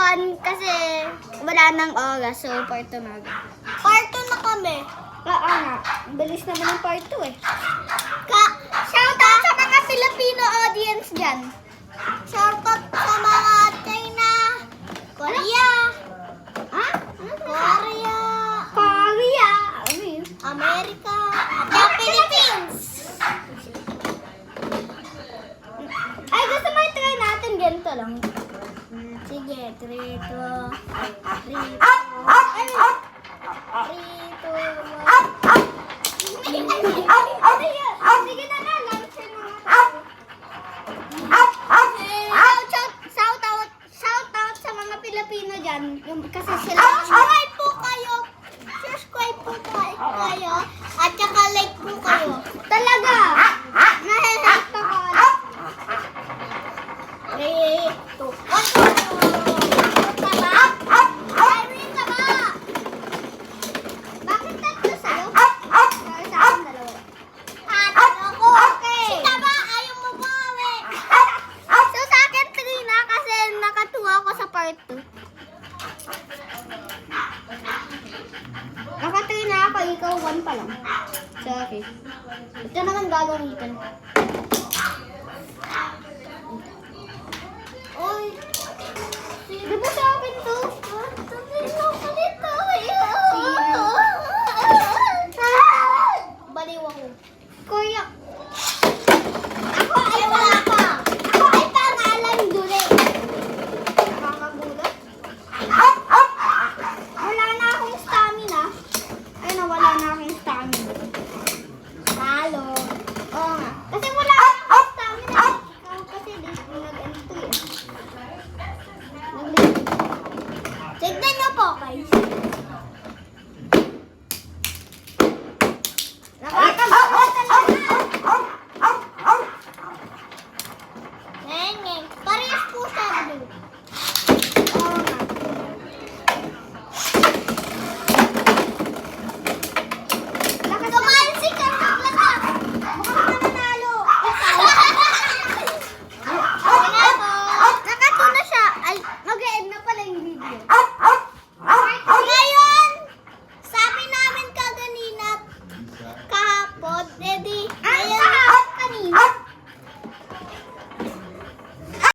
1 kasi wala nang oras, so part 2 na. Part 2 na kami. Oo nga, ang bilis naman ng part 2 eh. Shoutout sa mga Filipino audience dyan. Shoutout sa mga China, Korea, Ha? Korea, Korea! Ano yun? America, at the Philippines. Ay, gusto mo i-try natin ganito lang. Sige, 3, 2, 3, 2, 3, 2, Sige na nga, lancer mo nga. Shoutout sa mga Pilipino dyan. Kasi sila Subscribe po kayo. Subscribe po kayo. At saka like po kayo. talaga. Nahihiyak ako. 3, 2, 1. Bakit tatlo sa'yo? Para sa akin dalawa. Okay. Si Taba, ayaw mo bawi. So sa akin 3 na kasi nakatuwa ako sa part 2. Naka 3 na ako, ikaw 1 pa lang. Sorry. Ito naman gagamitin. Oy. Di ba sa akin to? Baliw ako. Kuya, Ako ay wala pa. Ako ay pangalan duli. nakakagulat. Wala na akong stamina. Ay, nawala na akong stamina. Talo. Oo nga. Kasi wala akong stamina. Ikaw kasi di nag-ento eh. Tignan niyo po, guys. Nakakagulat talaga. Ngeng. Parehas po sa blue.